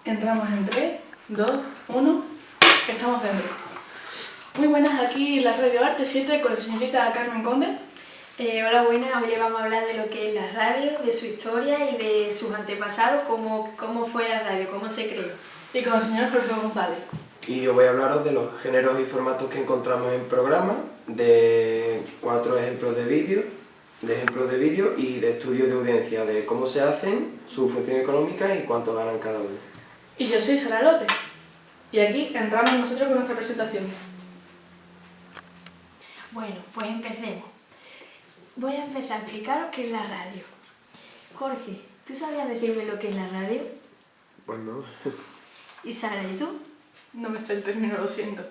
Entramos en 3, 2, 1, estamos dentro. Muy buenas, aquí la Radio Arte 7 con la señorita Carmen Conde. Hola, buenas. Hoy le vamos a hablar de lo que es la radio, de su historia y de sus antepasados, cómo fue la radio, cómo se creó. Y con el señor Jorge González. Y yo voy a hablaros de los géneros y formatos que encontramos en programas, de 4 ejemplos de vídeo, y de estudios de audiencia, de cómo se hacen, su función económica y cuánto ganan cada uno. Y yo soy Sara López. Y aquí entramos nosotros con nuestra presentación. Bueno, pues empecemos. Voy a empezar a explicaros qué es la radio. Jorge, ¿tú sabías decirme lo que es la radio? Pues no. Y Sara, ¿y tú? No me sé el término, lo siento.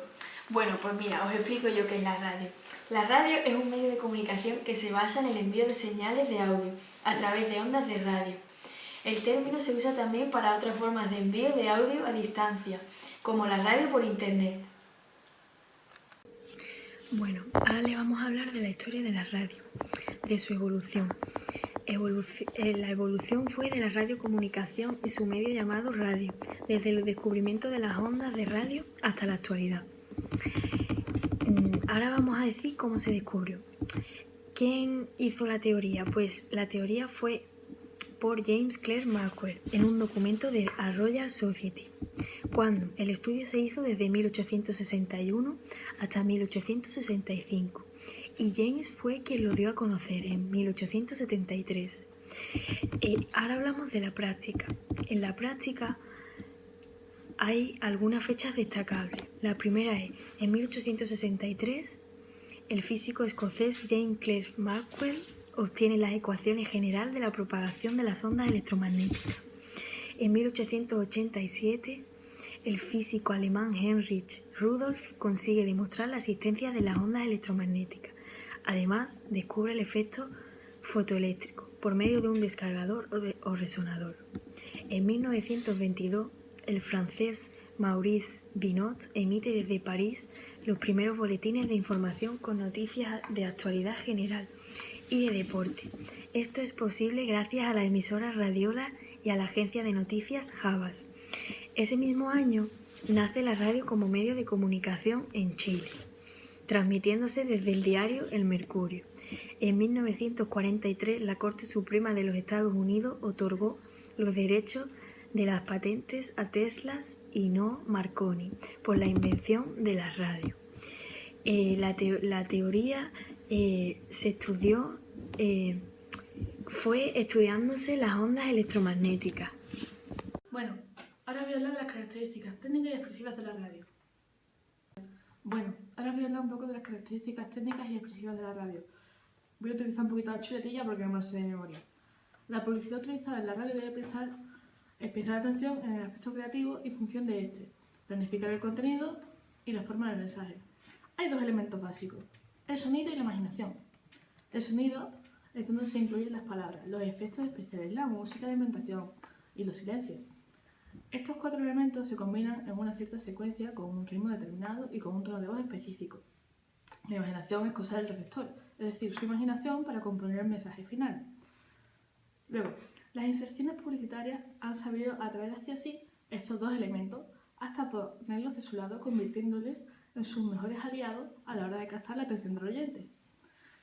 Bueno, pues mira, os explico yo qué es la radio. La radio es un medio de comunicación que se basa en el envío de señales de audio a través de ondas de radio. El término se usa también para otras formas de envío de audio a distancia, como la radio por internet. Bueno, ahora le vamos a hablar de la historia de la radio, de su evolución. La evolución fue de la radiocomunicación y su medio llamado radio, desde el descubrimiento de las ondas de radio hasta la actualidad. Ahora vamos a decir cómo se descubrió. ¿Quién hizo la teoría? Pues la teoría fue por James Clerk Maxwell en un documento de la Royal Society, cuando el estudio se hizo desde 1861 hasta 1865 y James fue quien lo dio a conocer en 1873. Ahora hablamos de la práctica. En la práctica hay algunas fechas destacables. La primera es en 1863 el físico escocés James Clerk Maxwell obtiene las ecuaciones generales de la propagación de las ondas electromagnéticas. En 1887, el físico alemán Heinrich Rudolf consigue demostrar la existencia de las ondas electromagnéticas. Además, descubre el efecto fotoeléctrico por medio de un descargador o resonador. En 1922, el francés Maurice Binot emite desde París los primeros boletines de información con noticias de actualidad general y de deporte. Esto es posible gracias a la emisora Radiola y a la agencia de noticias Havas. Ese mismo año nace la radio como medio de comunicación en Chile, transmitiéndose desde el diario El Mercurio. En 1943 la Corte Suprema de los Estados Unidos otorgó los derechos de las patentes a Tesla y no Marconi por la invención de la radio. La teoría se estudió, fue estudiándose las ondas electromagnéticas. Bueno, ahora voy a hablar de las características técnicas y expresivas de la radio. Voy a utilizar un poquito la chuletilla porque no me lo sé de memoria. La publicidad utilizada en la radio debe prestar especial atención en el aspecto creativo y función de este, planificar el contenido y la forma del mensaje. Hay dos elementos básicos, el sonido y la imaginación. El sonido es donde se incluyen las palabras, los efectos especiales, la música de ambientación y los silencios. Estos 4 elementos se combinan en una cierta secuencia con un ritmo determinado y con un tono de voz específico. La imaginación es cosa del receptor, es decir, su imaginación para comprender el mensaje final. Luego, las inserciones publicitarias han sabido atraer hacia sí estos 2 elementos hasta ponerlos de su lado, convirtiéndoles en sus mejores aliados a la hora de captar la atención del oyente.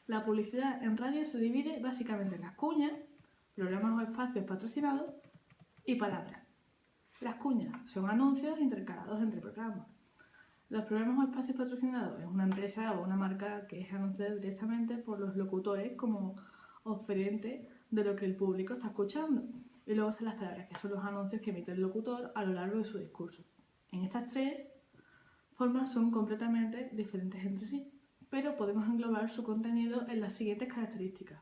La publicidad en radio se divide básicamente en las cuñas, programas o espacios patrocinados y palabras. Las cuñas son anuncios intercalados entre programas. Los programas o espacios patrocinados es una empresa o una marca que es anunciada directamente por los locutores como oferente de lo que el público está escuchando. Y luego están las palabras, que son los anuncios que emite el locutor a lo largo de su discurso. En estas 3 formas son completamente diferentes entre sí, pero podemos englobar su contenido en las siguientes características.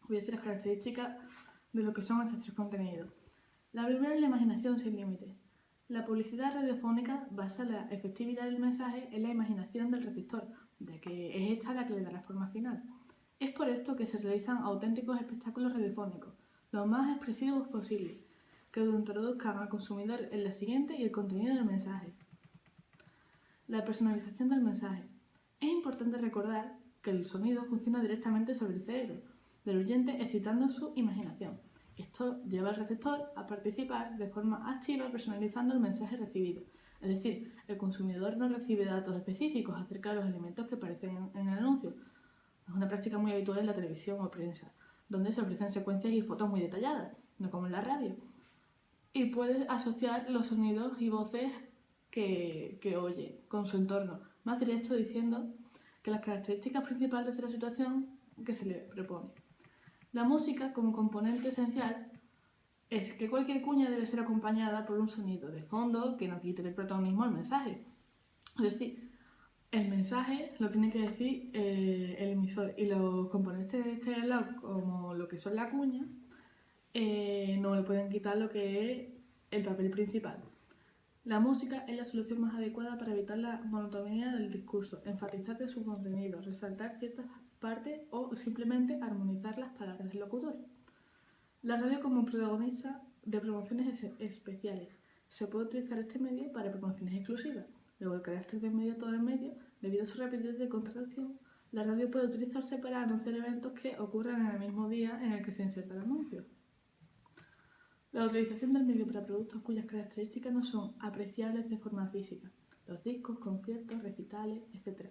Voy a decir las características de lo que son estos 3 contenidos. La primera es la imaginación sin límites. La publicidad radiofónica basa la efectividad del mensaje en la imaginación del receptor, ya que es esta la que le da la forma final. Es por esto que se realizan auténticos espectáculos radiofónicos, lo más expresivos posible, que introduzcan al consumidor en la siguiente y el contenido del mensaje. La personalización del mensaje. Es importante recordar que el sonido funciona directamente sobre el cerebro del oyente, excitando su imaginación. Esto lleva al receptor a participar de forma activa personalizando el mensaje recibido. Es decir, el consumidor no recibe datos específicos acerca de los elementos que aparecen en el anuncio. Es una práctica muy habitual en la televisión o prensa, donde se ofrecen secuencias y fotos muy detalladas, no como en la radio. Y puedes asociar los sonidos y voces que oye con su entorno, más directo, diciendo que las características principales de la situación que se le propone. La música, como componente esencial, es que cualquier cuña debe ser acompañada por un sonido de fondo que no quite el protagonismo al mensaje. Es decir, el mensaje lo tiene que decir el emisor, y los componentes que hay al lado, como lo que son la cuña, no le pueden quitar lo que es el papel principal. La música es la solución más adecuada para evitar la monotonía del discurso, enfatizar de su contenido, resaltar ciertas partes o simplemente armonizar las palabras del locutor. La radio como protagonista de promociones especiales. Se puede utilizar este medio para promociones exclusivas. Luego, el carácter de medio todo el medio, debido a su rapidez de contratación, la radio puede utilizarse para anunciar eventos que ocurran en el mismo día en el que se inserta el anuncio. La utilización del medio para productos cuyas características no son apreciables de forma física, los discos, conciertos, recitales, etc.,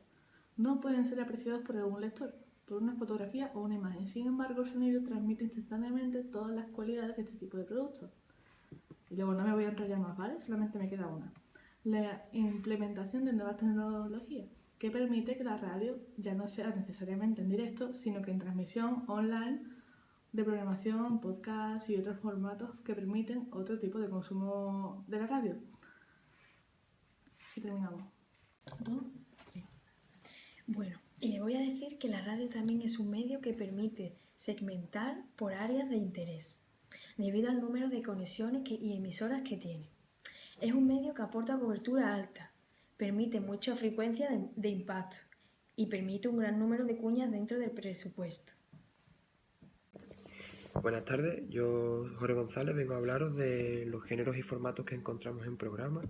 no pueden ser apreciados por algún lector, por una fotografía o una imagen. Sin embargo, el sonido transmite instantáneamente todas las cualidades de este tipo de productos. Y luego no me voy a enrollar más, ¿vale? Solamente me queda una. La implementación de nuevas tecnologías, que permite que la radio ya no sea necesariamente en directo, sino que en transmisión online de programación, podcast y otros formatos que permiten otro tipo de consumo de la radio. Y terminamos. 2, 3. Bueno, y le voy a decir que la radio también es un medio que permite segmentar por áreas de interés, debido al número de conexiones y emisoras que tiene. Es un medio que aporta cobertura alta, permite mucha frecuencia de impacto y permite un gran número de cuñas dentro del presupuesto. Buenas tardes, yo Jorge González vengo a hablaros de los géneros y formatos que encontramos en programas.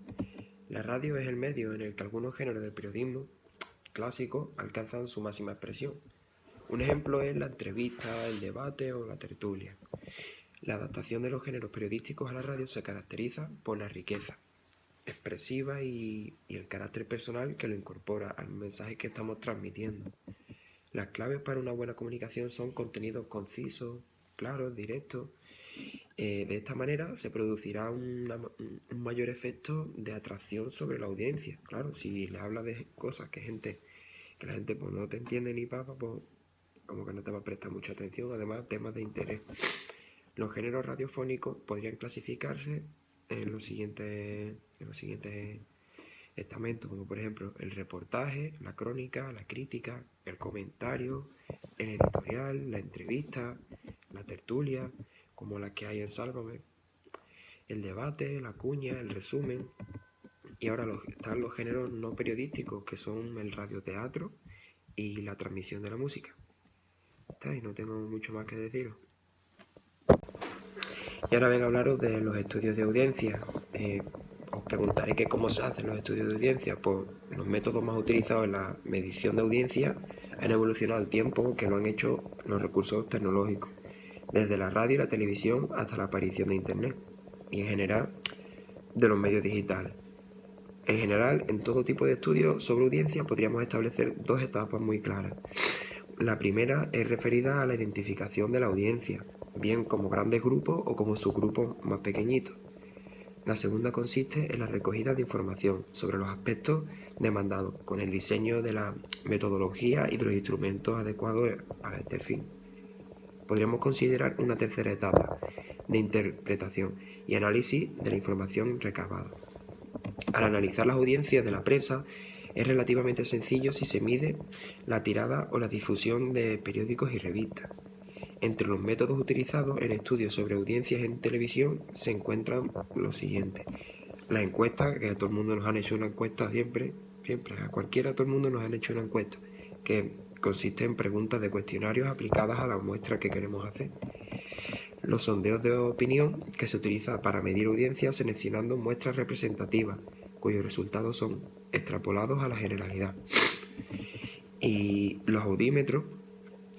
La radio es el medio en el que algunos géneros del periodismo clásico alcanzan su máxima expresión. Un ejemplo es la entrevista, el debate o la tertulia. La adaptación de los géneros periodísticos a la radio se caracteriza por la riqueza expresiva y el carácter personal que lo incorpora al mensaje que estamos transmitiendo. Las claves para una buena comunicación son contenidos concisos, claros, directos. De esta manera se producirá un mayor efecto de atracción sobre la audiencia. Claro, si le hablas de cosas que la gente pues, no te entiende ni papa, pues como que no te va a prestar mucha atención. Además, temas de interés. Los géneros radiofónicos podrían clasificarse en los siguientes estamentos, como por ejemplo el reportaje, la crónica, la crítica, el comentario, el editorial, la entrevista, la tertulia, como las que hay en Sálvame, el debate, la cuña, el resumen. Y ahora están los géneros no periodísticos, que son el radioteatro y la transmisión de la música. Y no tengo mucho más que deciros. Y ahora vengo a hablaros de los estudios de audiencia. Os preguntaré que cómo se hacen los estudios de audiencia. Pues los métodos más utilizados en la medición de audiencia han evolucionado al tiempo que lo han hecho los recursos tecnológicos, desde la radio y la televisión hasta la aparición de Internet y en general de los medios digitales. En general, en todo tipo de estudios sobre audiencia podríamos establecer dos etapas muy claras. La primera es referida a la identificación de la audiencia, bien como grandes grupos o como subgrupos más pequeñitos. La segunda consiste en la recogida de información sobre los aspectos demandados, con el diseño de la metodología y de los instrumentos adecuados para este fin. Podríamos considerar una tercera etapa de interpretación y análisis de la información recabada. Al analizar las audiencias de la prensa, es relativamente sencillo si se mide la tirada o la difusión de periódicos y revistas. Entre los métodos utilizados en estudios sobre audiencias en televisión se encuentran los siguientes. La encuesta, que a todo el mundo nos han hecho una encuesta siempre, a cualquiera, todo el mundo nos han hecho una encuesta, que consiste en preguntas de cuestionarios aplicadas a la muestra que queremos hacer. Los sondeos de opinión, que se utiliza para medir audiencias seleccionando muestras representativas, cuyos resultados son extrapolados a la generalidad. Y los audímetros,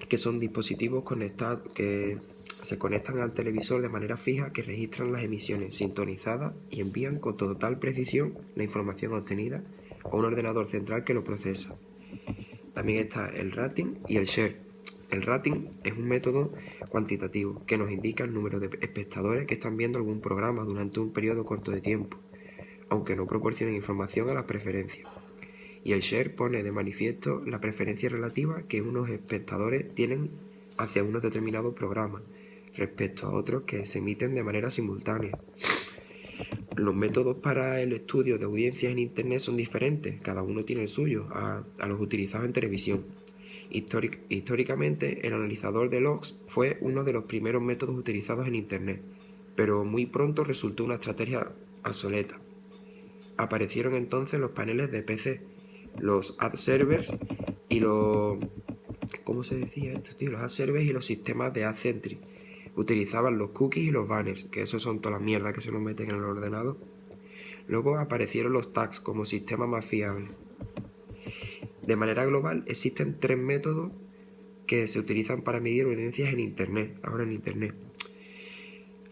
que son dispositivos conectados que Se conectan al televisor de manera fija que registran las emisiones sintonizadas y envían con total precisión la información obtenida a un ordenador central que lo procesa. También está el rating y el share. El rating es un método cuantitativo que nos indica el número de espectadores que están viendo algún programa durante un periodo corto de tiempo, aunque no proporcionen información a las preferencias. Y el share pone de manifiesto la preferencia relativa que unos espectadores tienen hacia unos determinados programas respecto a otros que se emiten de manera simultánea. Los métodos para el estudio de audiencias en Internet son diferentes, cada uno tiene el suyo, a los utilizados en televisión. Históricamente, el analizador de logs fue uno de los primeros métodos utilizados en Internet, pero muy pronto resultó una estrategia obsoleta. Aparecieron entonces los paneles de PC, los ad servers y los... ¿Cómo se decía esto, tío? Los ad servers y los sistemas de ad sentry. Utilizaban los cookies y los banners, que esos son toda la mierda que se nos meten en el ordenador. Luego aparecieron los tags como sistema más fiable. De manera global existen 3 métodos que se utilizan para medir audiencias en Internet, ahora en Internet.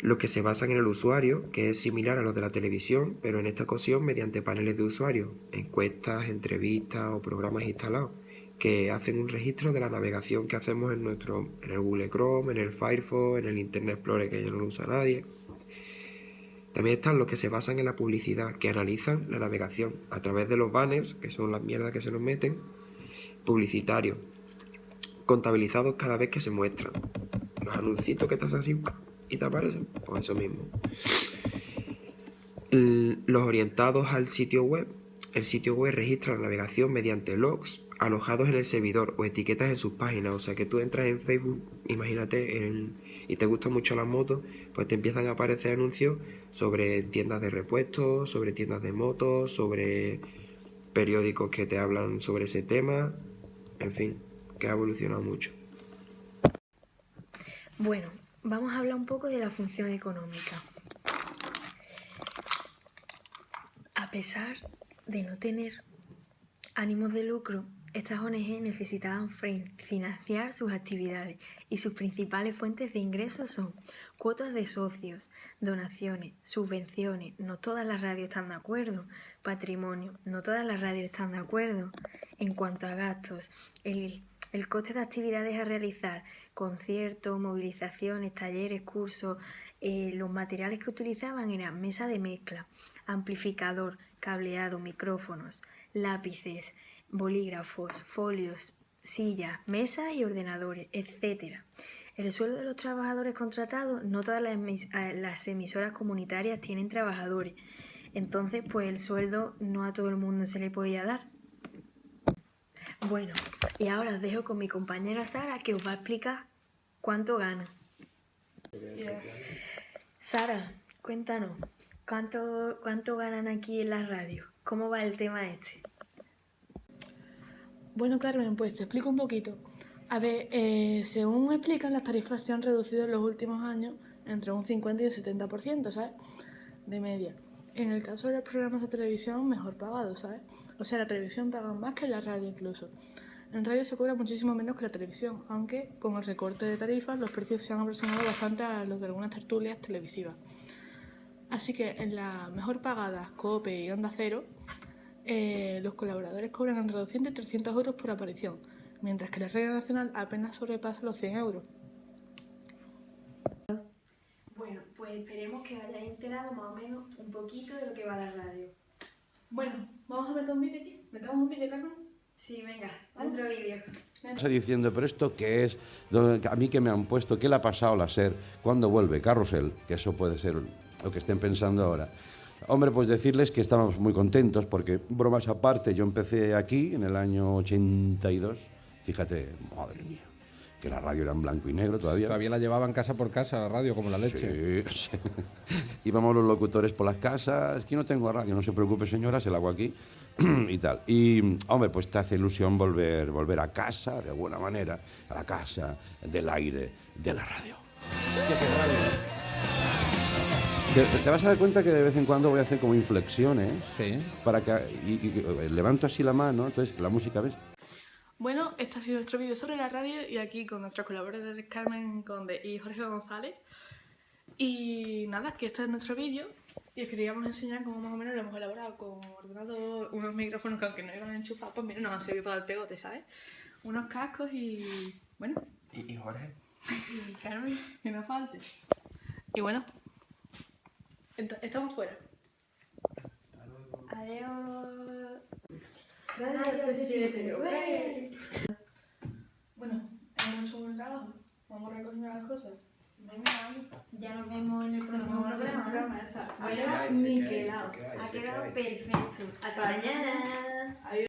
Los que se basan en el usuario, que es similar a los de la televisión, pero en esta ocasión mediante paneles de usuarios, encuestas, entrevistas o programas instalados, que hacen un registro de la navegación que hacemos en el Google Chrome, en el Firefox, en el Internet Explorer, que ya no lo usa nadie. También están los que se basan en la publicidad, que analizan la navegación a través de los banners, que son las mierdas que se nos meten, publicitarios, contabilizados cada vez que se muestran. Los anuncios que te hacen así y te aparecen, pues eso mismo. Los orientados al sitio web. El sitio web registra la navegación mediante logs alojados en el servidor o etiquetas en sus páginas. O sea que tú entras en Facebook, imagínate, y te gustan mucho las motos, pues te empiezan a aparecer anuncios sobre tiendas de repuestos, sobre tiendas de motos, sobre periódicos que te hablan sobre ese tema. En fin, que ha evolucionado mucho. Bueno, vamos a hablar un poco de la función económica. A pesar de no tener ánimos de lucro, estas ONG necesitaban financiar sus actividades y sus principales fuentes de ingresos son cuotas de socios, donaciones, subvenciones, no todas las radios están de acuerdo, patrimonio, no todas las radios están de acuerdo. En cuanto a gastos, el coste de actividades a realizar, conciertos, movilizaciones, talleres, cursos, los materiales que utilizaban eran mesa de mezcla, amplificador, cableado, micrófonos, lápices, bolígrafos, folios, sillas, mesas y ordenadores, etc. El sueldo de los trabajadores contratados, no todas las emisoras comunitarias tienen trabajadores, entonces pues el sueldo no a todo el mundo se le podía dar. Bueno, y ahora os dejo con mi compañera Sara que os va a explicar cuánto gana. Sara, cuéntanos, ¿cuánto ganan aquí en la radio? ¿Cómo va el tema este? Bueno, Carmen, pues te explico un poquito. A ver, según explican, las tarifas se han reducido en los últimos años entre un 50 y un 70%, ¿sabes? De media. En el caso de los programas de televisión, mejor pagados, ¿sabes? O sea, la televisión paga más que la radio incluso. En radio se cobra muchísimo menos que la televisión, aunque con el recorte de tarifas los precios se han aproximado bastante a los de algunas tertulias televisivas. Así que en las mejor pagadas, COPE y Onda Cero, los colaboradores cobran entre 200 y 300 euros por aparición, mientras que la radio nacional apenas sobrepasa los 100 euros. Bueno, pues esperemos que os hayáis enterado más o menos un poquito de lo que va la radio. Bueno, ¿vamos a meter un vídeo aquí? ¿Metamos un vídeo, Carmen? Sí, venga, otro vídeo. Está diciendo, pero ¿esto qué es? A mí que me han puesto, ¿qué le ha pasado a la SER? ¿Cuándo vuelve? Carrusel, que eso puede ser lo que estén pensando ahora. Hombre, pues decirles que estábamos muy contentos porque, bromas aparte, yo empecé aquí en el año 82. Fíjate, madre mía, que la radio era en blanco y negro todavía. Todavía la llevaban casa por casa, la radio, como la leche. Sí, sí. Íbamos los locutores por las casas. Aquí no tengo radio, no se preocupe señora, se la hago aquí. Y tal. Y, hombre, pues te hace ilusión volver a casa, de alguna manera, a la casa del aire, de la radio. Hostia, qué radio. Te vas a dar cuenta que de vez en cuando voy a hacer como inflexiones. Sí. Para que, y levanto así la mano, entonces la música, ¿ves? Bueno, este ha sido nuestro vídeo sobre la radio y aquí con nuestros colaboradores Carmen Conde y Jorge González. Y nada, que este es nuestro vídeo y os queríamos enseñar cómo más o menos lo hemos elaborado con ordenador, unos micrófonos que aunque no iban enchufados, pues mira, nos han servido para el pegote, ¿sabes? Unos cascos y bueno, ¿Y Jorge? y Carmen, que no falte. Y bueno, estamos fuera. Adiós. Radio P7, bueno, hemos hecho un trabajo, vamos a recoger las cosas. Venga, vamos. Ya nos vemos en el próximo programa. Ya está. Ha quedado niquelado. Ha quedado perfecto. Hasta mañana. Adiós.